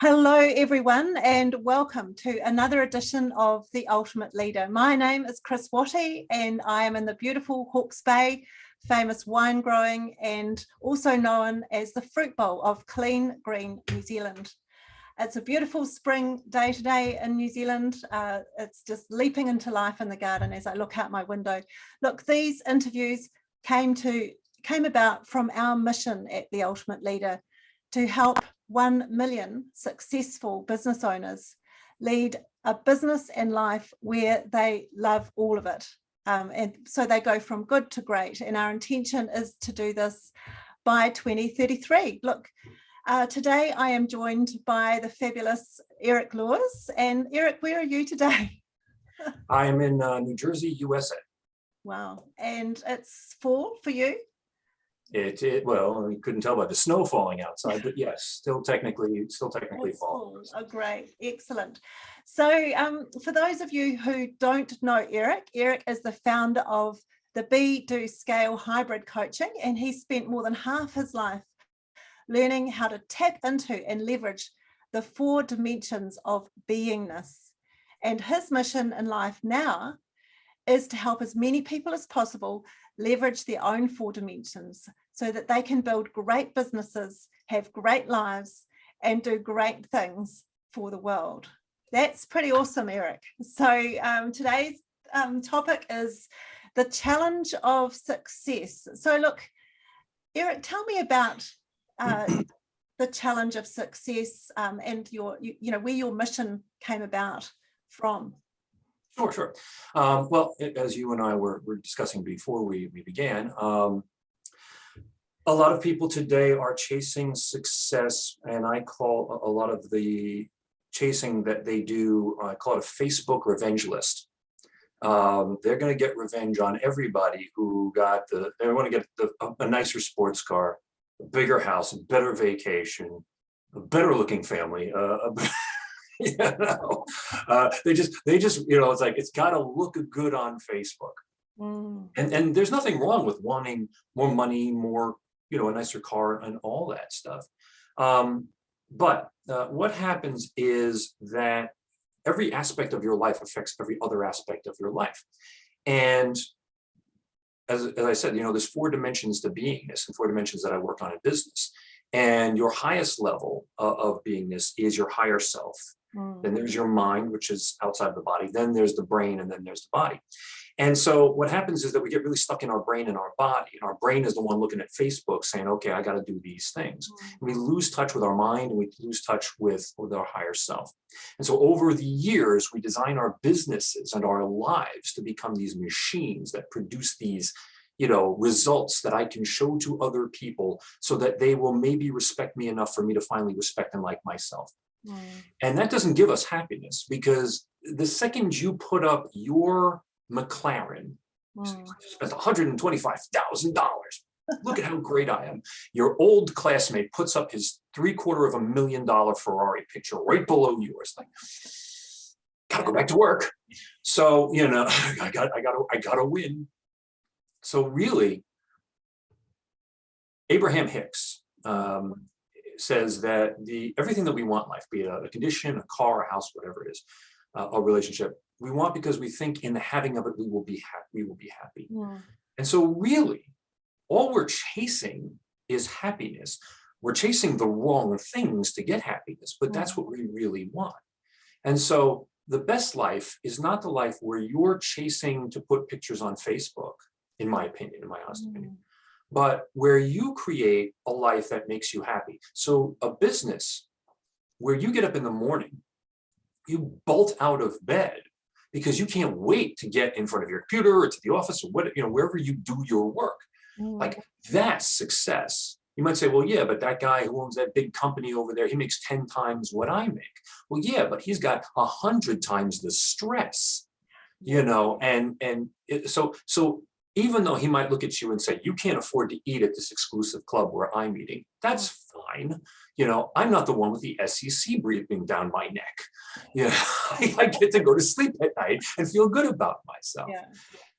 Hello, everyone, and welcome to another edition of The Ultimate Leader. My name is Chris Watty, and I am in the beautiful Hawke's Bay, famous wine growing, and also known as the Fruit Bowl of clean, green New Zealand. It's a beautiful spring day today in New Zealand. It's just leaping into life in the garden as I look out my window. Look, these interviews came about from our mission at The Ultimate Leader to help 1 million successful business owners lead a business and life where they love all of it. And so they go from good to great. And our intention is to do this by 2033. Look, today I am joined by the fabulous Erik Luhrs. And Erik, where are you today? I am in New Jersey, USA. Wow. And it's fall for you? Well, you couldn't tell by the snow falling outside, but yes, still technically fall. Oh, great, excellent. So, for those of you who don't know Erik is the founder of the Be, Do, Scale hybrid coaching, and he spent more than half his life learning how to tap into and leverage the 4 dimensions of beingness. And his mission in life now is to help as many people as possible leverage their own 4 dimensions so that they can build great businesses, have great lives, and do great things for the world. That's pretty awesome, Erik. So today's topic is the challenge of success. So look, Erik, tell me about the challenge of success and where your mission came about from. Sure. Well, as you and I were discussing before we began, a lot of people today are chasing success, and I call a lot of the chasing that they do, I call it a Facebook revenge list. They're going to get revenge on everybody who got they want to get a nicer sports car, a bigger house, a better vacation, a better looking family, they just it's like it's got to look good on Facebook. And there's nothing wrong with wanting more money, more, a nicer car and all that stuff. But what happens is that every aspect of your life affects every other aspect of your life. And as I said, there's 4 dimensions to beingness and 4 dimensions that I work on in business. And your highest level of beingness is your higher self. Then there's your mind, which is outside of the body. Then there's the brain, and then there's the body. And so what happens is that we get really stuck in our brain and our body. And our brain is the one looking at Facebook saying, okay, I got to do these things. And we lose touch with our mind, and we lose touch with our higher self. And so over the years, we design our businesses and our lives to become these machines that produce these results that I can show to other people so that they will maybe respect me enough for me to finally respect and like myself. And that doesn't give us happiness, because the second you put up your McLaren, spent $125,000, look at how great I am. Your old classmate puts up his $750,000 Ferrari picture right below yours. Like, gotta go back to work. So, I gotta win. So really, Abraham Hicks says that everything that we want in life, be it a condition, a car, a house, whatever it is, a relationship, we want because we think in the having of it we will be happy. And so really, all we're chasing is happiness. We're chasing the wrong things to get happiness, but that's what we really want. And so the best life is not the life where you're chasing to put pictures on Facebook, in my honest opinion, but where you create a life that makes you happy. So a business where you get up in the morning, you bolt out of bed because you can't wait to get in front of your computer or to the office or wherever you do your work. Like, that's success. You might say, well, yeah, but that guy who owns that big company over there, he makes 10 times what I make. Well, yeah, but he's got 100 times the stress, so even though he might look at you and say, you can't afford to eat at this exclusive club where I'm eating, that's fine. I'm not the one with the SEC breathing down my neck. I get to go to sleep at night and feel good about myself.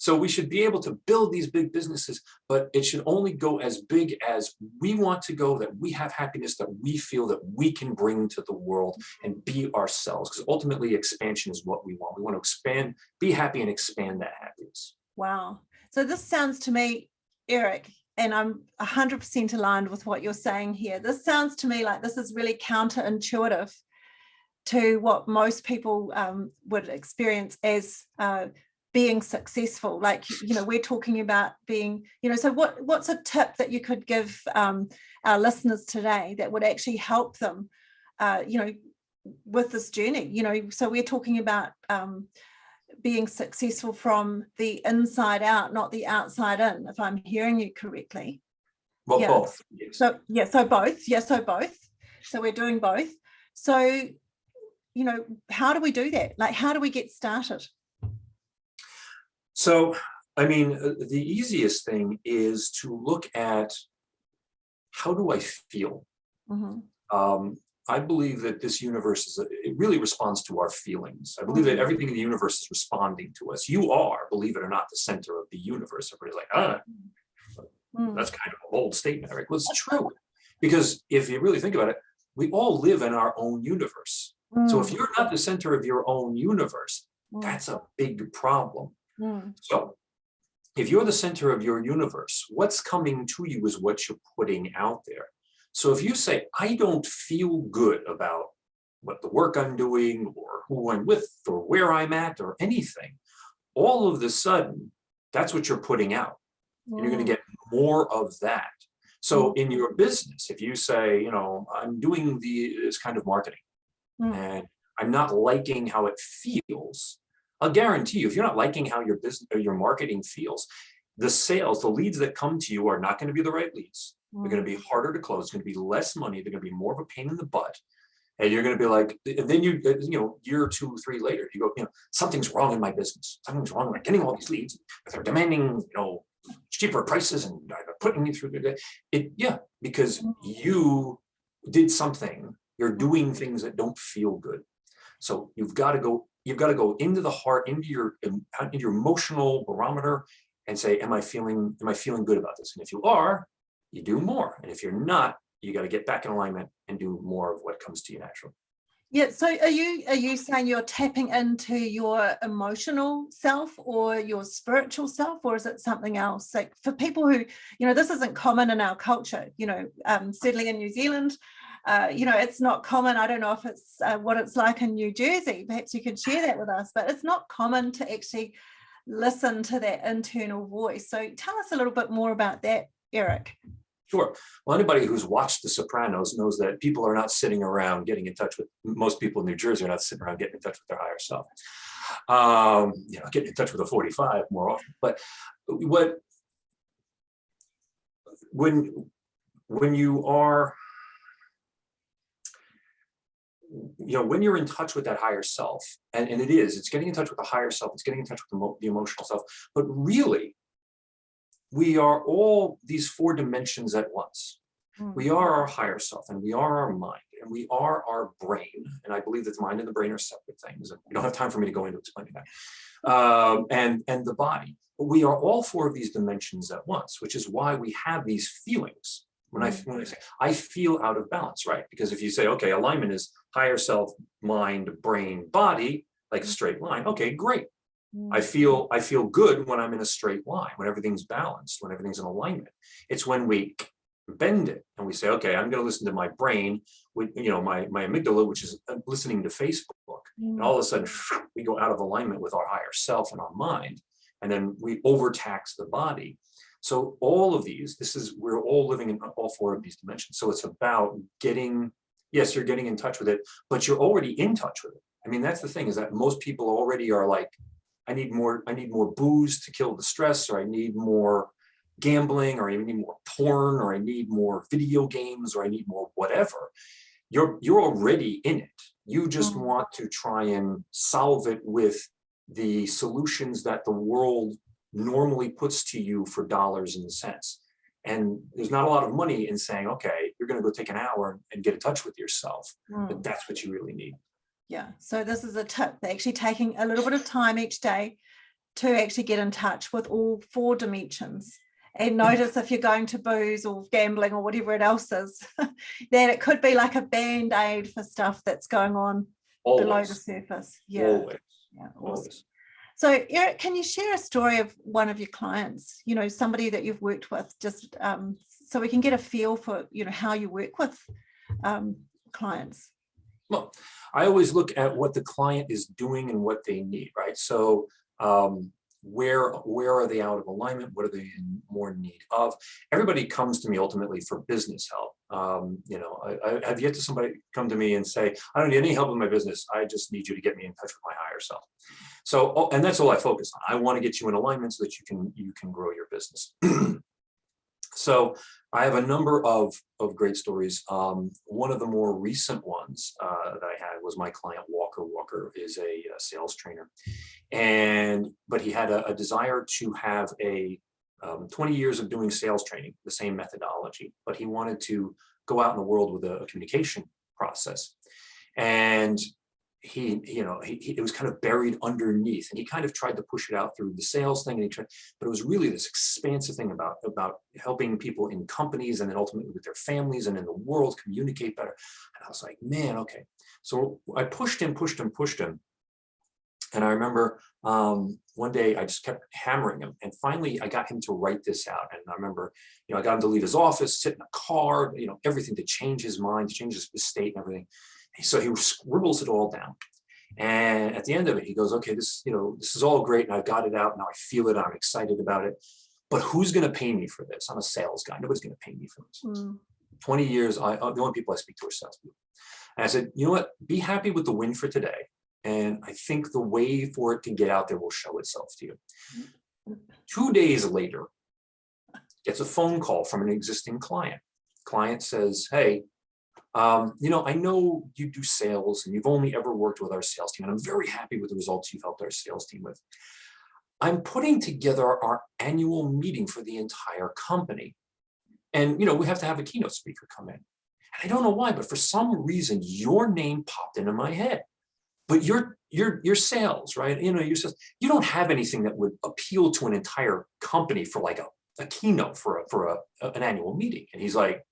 So we should be able to build these big businesses, but it should only go as big as we want to go, that we have happiness, that we feel that we can bring to the world and be ourselves. Because ultimately expansion is what we want. We want to expand, be happy, and expand that happiness. Wow. So this sounds to me, Erik, and I'm 100% aligned with what you're saying here. This sounds to me like this is really counterintuitive to what most people would experience as being successful. Like, you know, we're talking about being, you know, so what's a tip that you could give our listeners today that would actually help them, you know, with this journey? You know, so we're talking about being successful from the inside out, not the outside in, if I'm hearing you correctly. Well, both. Yes. So both. Yeah, so both. So we're doing both. So, you know, how do we do that? Like, how do we get started? So, I mean, the easiest thing is to look at, how do I feel? Mm-hmm. I believe that this universe it really responds to our feelings. I believe that everything in the universe is responding to us. You are, believe it or not, the center of the universe. Everybody's like, that's kind of a bold statement, Erik. Well, it's true. Because if you really think about it, we all live in our own universe. So if you're not the center of your own universe, that's a big problem. So if you're the center of your universe, what's coming to you is what you're putting out there. So if you say, I don't feel good about what the work I'm doing or who I'm with or where I'm at or anything, all of a sudden, that's what you're putting out. And you're going to get more of that. So in your business, if you say, you know, I'm doing this kind of marketing and I'm not liking how it feels, I'll guarantee you, if you're not liking how your business or your marketing feels, the sales, the leads that come to you are not going to be the right leads. They're going to be harder to close. It's going to be less money. They're going to be more of a pain in the butt. And you're going to be like, and then you know, year 2, 3 later, you go, you know, something's wrong in my business. Something's wrong. I'm getting all these leads, but they're demanding, you know, cheaper prices and they're putting me through it. Yeah, because you did something. You're doing things that don't feel good. So you've got to go into the heart, into your emotional barometer and say, am I feeling good about this? And if you are, you do more. And if you're not, you got to get back in alignment and do more of what comes to you naturally. Yeah. So are you saying you're tapping into your emotional self or your spiritual self, or is it something else? Like for people who, you know, this isn't common in our culture, you know, certainly in New Zealand, you know, it's not common. I don't know if it's what it's like in New Jersey. Perhaps you could share that with us, but it's not common to actually listen to that internal voice. So tell us a little bit more about that, Erik. Sure. Well, anybody who's watched The Sopranos knows that people are not sitting around getting in touch with, most people in New Jersey are not sitting around getting in touch with their higher self. You know, getting in touch with a 45 more often. But when you are, you know, when you're in touch with that higher self, and it's getting in touch with the higher self, it's getting in touch with the emotional self, but really, we are all these 4 dimensions at once. We are our higher self, and we are our mind, and we are our brain. And I believe that the mind and the brain are separate things. We don't have time for me to go into explaining that. And the body. But we are all 4 of these dimensions at once, which is why we have these feelings. When I say I feel out of balance, right? Because if you say, okay, alignment is higher self, mind, brain, body, like a straight line. Okay, great. I feel good when I'm in a straight line, when everything's balanced, when everything's in alignment. It's when we bend it and we say, okay, I'm going to listen to my brain, with, you know, my amygdala, which is listening to Facebook, and all of a sudden we go out of alignment with our higher self and our mind, and then we overtax the body. So all of these, we're all living in all 4 of these dimensions. So it's about yes, you're getting in touch with it, but you're already in touch with it. I mean, that's the thing, is that most people already are like, I need more booze to kill the stress, or I need more gambling, or I need more porn, or I need more video games, or I need more whatever. You're already in it. You just want to try and solve it with the solutions that the world normally puts to you for dollars and cents. And there's not a lot of money in saying, okay, you're going to go take an hour and get in touch with yourself, but that's what you really need. Yeah. So this is a tip, actually taking a little bit of time each day to actually get in touch with all 4 dimensions. And notice if you're going to booze or gambling or whatever it else is, that it could be like a band-aid for stuff that's going on below the surface. Yeah. Always. Yeah, awesome. So Erik, can you share a story of one of your clients, somebody that you've worked with, just so we can get a feel for, how you work with clients? Well, I always look at what the client is doing and what they need, right? So where are they out of alignment? What are they in more need of? Everybody comes to me ultimately for business help. I have yet to somebody come to me and say, I don't need any help with my business. I just need you to get me in touch with my higher self. So, and that's all I focus on. I want to get you in alignment so that you can grow your business. So I have a number of great stories. One of the more recent ones that I had was my client Walker. Walker is a sales trainer, but he had a desire to have 20 years of doing sales training, the same methodology, but he wanted to go out in the world with a communication process. And it was kind of buried underneath, and he kind of tried to push it out through the sales thing, but it was really this expansive thing about helping people in companies and then ultimately with their families and in the world communicate better. And I was like, man, okay. So I pushed him. And I remember one day I just kept hammering him, and finally I got him to write this out. And I remember, I got him to leave his office, sit in a car, everything to change his mind, to change his state and everything. So he scribbles it all down. And at the end of it, he goes, okay, this is all great. And I've got it out. Now I feel it. I'm excited about it. But who's going to pay me for this? I'm a sales guy. Nobody's going to pay me for this. 20 years, the only people I speak to are salespeople. And I said, you know what? Be happy with the win for today. And I think the way for it to get out there will show itself to you. 2 days later, gets a phone call from an existing client. Client says, hey, I know you do sales and you've only ever worked with our sales team, and I'm very happy with the results you've helped our sales team with. I'm putting together our annual meeting for the entire company. And, we have to have a keynote speaker come in. And I don't know why, but for some reason, your name popped into my head. But you're sales, right? You're sales. You don't have anything that would appeal to an entire company for like a keynote for an annual meeting. And he's like,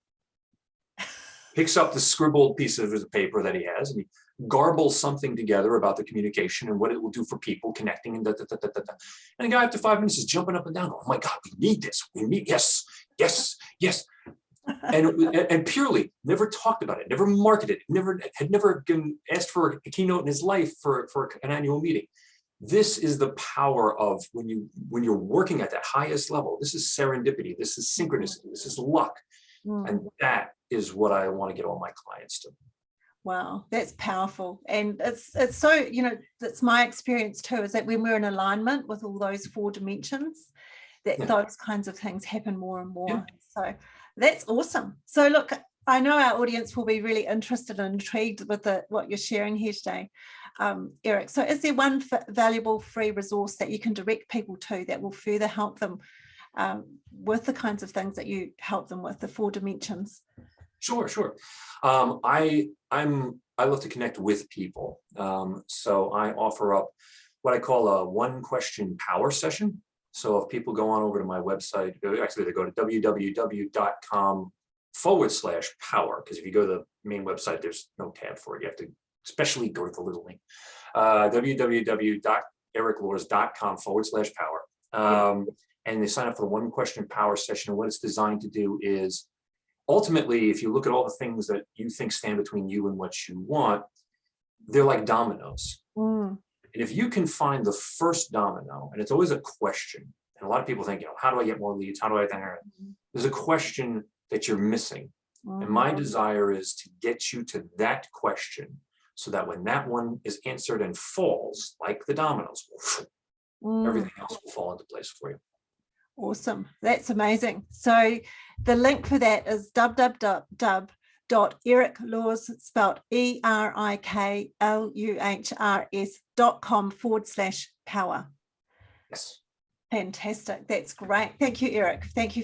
picks up the scribbled piece of paper that he has, and he garbles something together about the communication and what it will do for people connecting and And the guy after 5 minutes is jumping up and down, going, oh my God, we need this. Yes. And purely never talked about it, never marketed it, had never asked for a keynote in his life for an annual meeting. This is the power of when you're working at that highest level. This is serendipity. This is synchronicity. This is luck. And that is what I want to get all my clients to. Wow, that's powerful. And it's so, that's my experience too, is that when we're in alignment with all those 4 dimensions, that those kinds of things happen more and more. So that's awesome. So look, I know our audience will be really interested and intrigued with what you're sharing here today, Erik. So is there one valuable free resource that you can direct people to that will further help them with the kinds of things that you help them with, the 4 dimensions? Sure. I love to connect with people. So I offer up what I call a 1-question power session. So if people go on over to my website, actually they go to www.com/power, because if you go to the main website, there's no tab for it. You have to especially go with the little link, www.erikluhrs.com/power. And they sign up for the 1-question power session. And what it's designed to do is, ultimately, if you look at all the things that you think stand between you and what you want, they're like dominoes. And if you can find the first domino, and it's always a question, and a lot of people think, how do I get more leads? How do I get there? There's a question that you're missing. And my desire is to get you to that question so that when that one is answered and falls, like the dominoes, everything else will fall into place for you. Awesome. That's amazing. So the link for that is www.Erik Luhrs, spelled ERIKLUHRS.com/power. Yes. Fantastic. That's great. Thank you, Erik. Thank you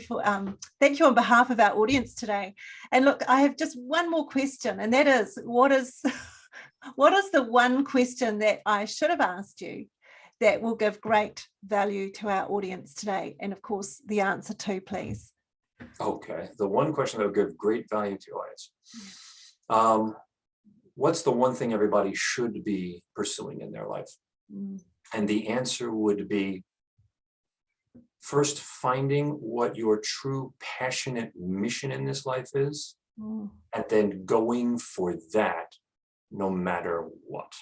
thank you on behalf of our audience today. And look, I have just one more question, and that is, what is the one question that I should have asked you that will give great value to our audience today? And of course, the answer too, please. Okay, the one question that will give great value to your audience. What's the one thing everybody should be pursuing in their life? And the answer would be, first, finding what your true passionate mission in this life is, and then going for that no matter what.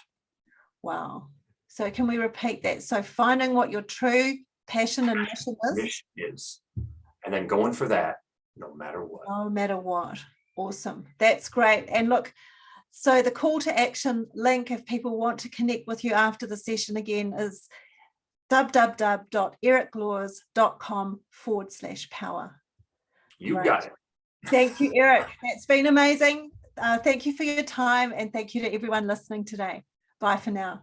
Wow. So can we repeat that? So finding what your true passion and mission is, and then going for that no matter what. No matter what. Awesome. That's great. And look, so the call to action link, if people want to connect with you after the session again, is www.erikluhrs.com/power. You got it. Thank you, Erik. That's been amazing. Thank you for your time, and thank you to everyone listening today. Bye for now.